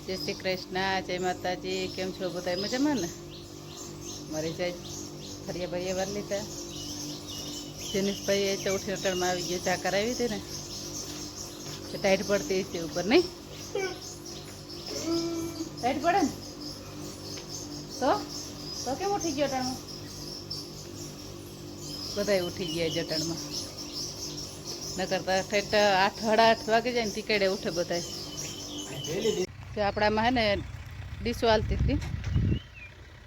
જય શ્રી કૃષ્ણ, જય માતાજી. કેમ છો બધા? મજામાં ને? મારી જય ફરિયા ભરિયા વાર લીધા. જનીશભાઈ ચૌઠી હોટલમાં આવી ગયો. ચા કરાવી હતી ને તો ટાઈટ પડતી છે ઉપર, નહીં ટાઈટ પડે ને તો કેમ ઉઠી ગયો અટાણમાં? બધા ઉઠી ગયા જટાણમાં. ન કરતા ઠેઠ 8 સાડા 8 વાગે જાય ને ટીકેડે ઉઠે બધા. આપણામાં હે ને ડીશો હાલતી હતી,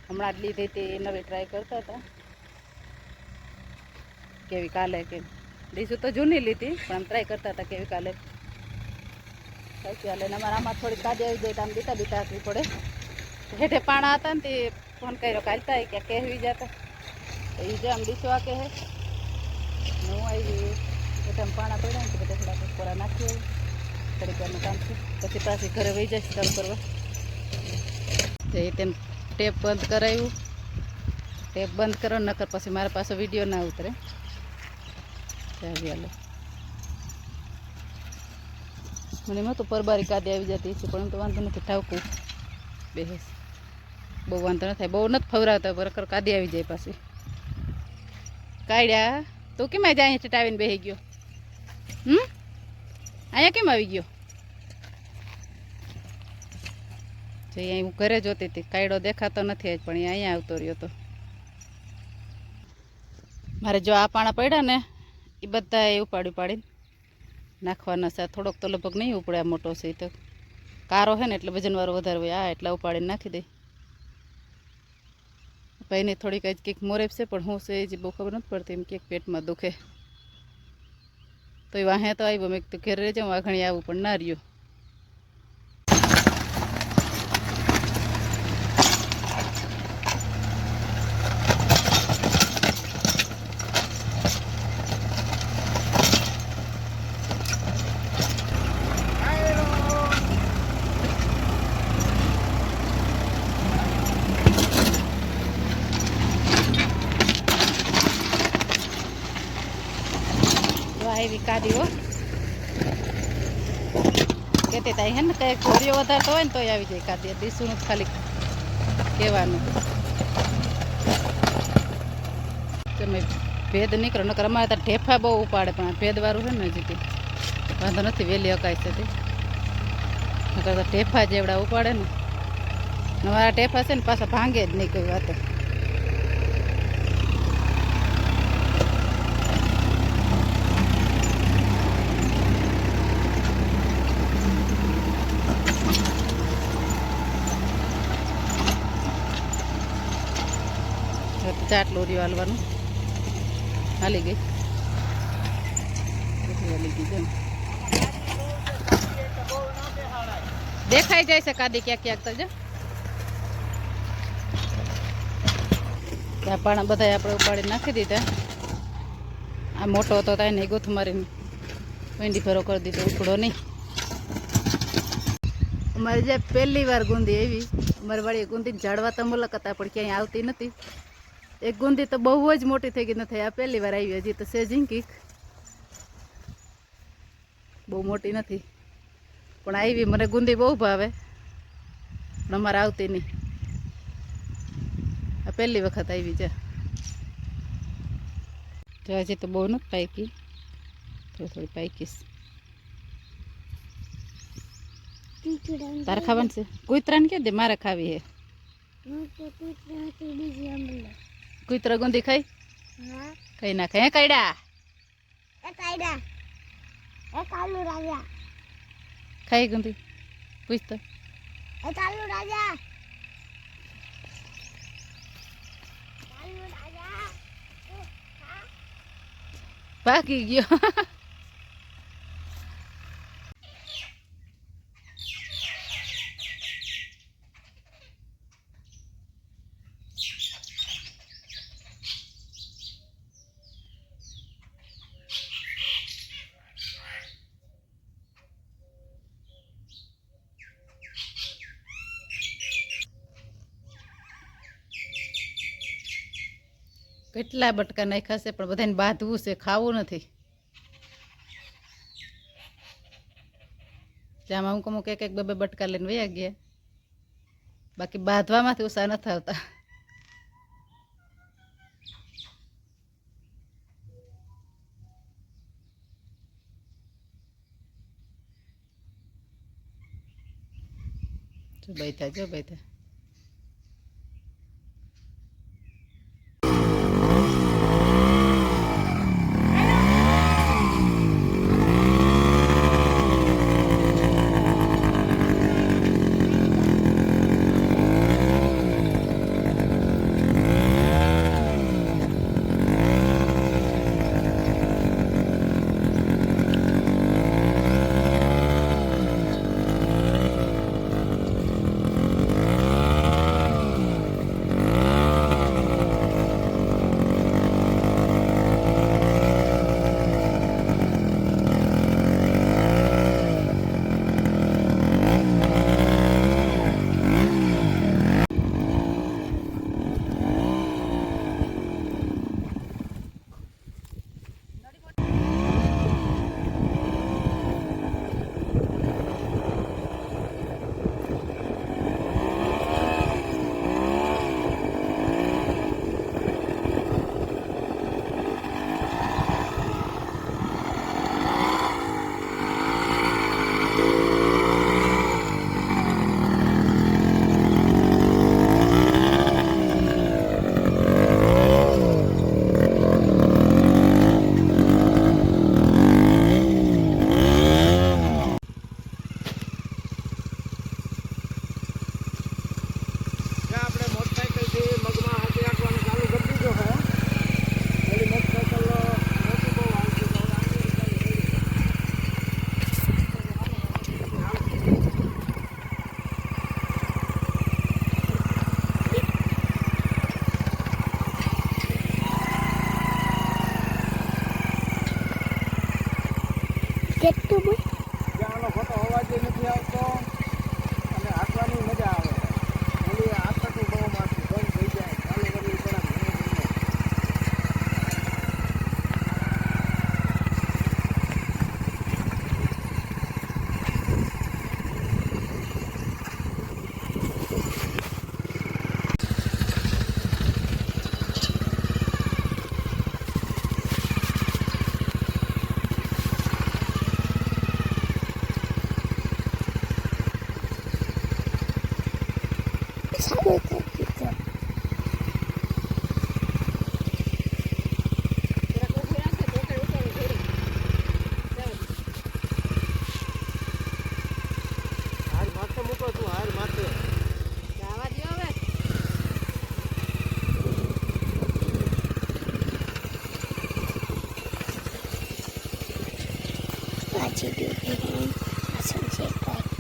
હમણાં જ લીધી હતી, નવી ટ્રાય કરતા હતા કેવી કાલે. કે ડીશો તો જૂની લીધી પણ આમ ટ્રાય કરતા હતા કેવી કાલે ચાલે. ને અમારા આમાં થોડી કાદી આવી જાય તો આમ બીતા બીતા આપવી પડે. હેઠે પાણા હતા ને તે ફોન કર્યો કાલતા ક્યાં કહેવી જતા એ જે આમ ડીશો આ કહે હું આવી હેઠે આમ પાણા પડ્યા ને બધા થોડા કોરા નાખી આવી. થોડીક વારનું કામ છે પછી પાછી ઘરે વહી જાય કામ કરવા. તો એ તેમ ટેપ બંધ કરાવ્યું. ટેપ બંધ કરો નકર પછી મારા પાસે વિડીયો ના ઉતરે. ચાલો મને એમાં તો પરબારી કાદી આવી જતી છે પણ તો વાંધો નથી, ઠાવકું બેસે બહુ વાંધો ન થાય. બહુ નથી ફવરાવતા બરાબર કાદી આવી જાય પાછી. કાઢ્યા તું કેમ આજે અહીંયા ચટાવીને બેસી ગયો? અહીંયા કેમ આવી ગયો? જો અહીંયા હું ઘરે જોતી હતી, કાયડો દેખાતો નથી આજ પણ અહીંયા આવતો રહ્યો તો. મારે જો આ પાણા પડ્યા ને એ બધા એ ઉપાડીને નાખવાના છે. થોડોક તો લગભગ નહીં ઉપડે, આ મોટો છે એ તો કારો છે ને એટલે વજનવાળો વધારે હોય. આ એટલા ઉપાડીને નાખી દે. ભાઈને થોડીક જ કંઈક મોરેપ છે પણ હું છે એ જે બહુ ખબર નથી પડતી. એમ કંઈક પેટમાં દુખે તો એ વાહે તો આવ્યો. મેં તો ઘેર રહેજો વાઘણી આવું પણ ના રહ્યું. આવી કાદી હો કહેતી હતા હે ને કંઈક ઘોરીઓ વધારતો હોય ને તોય આવી જાય કાદી. દીસું ખાલી કહેવાનું તમે ભેદ નીકળો. નકર અમારે ત્યાં ઢેફા બહુ ઉપાડે પણ આ ભેદવાળું છે ને હજી વાંધો નથી, વહેલી અકાય છે. નકર તો ઢેફા જેવડા ઉપાડે ને અમારા ઢેફા છે ને પાછા ભાંગે જ નહીં કોઈ વાત. ચાટ લોરીઓ હાલવાનું હાલી ગઈ હાલી ગઈ જેમ દેખાઈ જાય છે કાદી ક્યાંક ક્યાંક તો. જો ત્યાં પાણા બધા આપણે ઉપાડી નાખી દીધા. આ મોટો હતો ત્યાં નહીં ગોથ મારીને વેંડી ભરો કરી દીધો, ઉપડો નહીં. અમારે જે પહેલી વાર ગુંદી એવી અમારી વાળી ગુંદીને ઝાડવા તો મુલાકાત પણ ક્યાંય આવતી નથી. એક ગુંદી તો બહુ જ મોટી થઈ ગઈ નથી. આ પહેલી વાર આવી. હજી તો છે ઝીંકી બહુ મોટી નથી પણ આવી. મને ગુંદી બહુ ભાવે પણ અમારે આવતી નહીં. આ પહેલી વખત આવી છે. તો હજી તો બહુ નથી પાકી, થોડી પાકીશ. તારે ખાવાનું છે? કૂતરાને કે દે, મારે ખાવી હે. કૂતરા ગુંદી ખાઈ ખાઈ નાખે. હે કાયડા ખાઈ ગુંદી પૂછતો પાકી ગયો. કેટલા બટકા નાખ્યા છે પણ બધાને બાંધવું છે, ખાવું નથી. જામાં અમુક અમુક એક એક બે બે બટકા લઈને વયા ગયા. બાકી બાંધવામાંથી ઉષા નથી આવતા. જો બેઠા. આનો ખોટો અવાજ નથી આવતો અને હાંકવાની મજા આવે. ઓલી આખતું બહુ માથું બંધ થઈ જાય, ચાલુ કરવી પડે. હાર માથે મૂકો તું, હાર માથે. જવા દો હવે. Watch it do it. That's what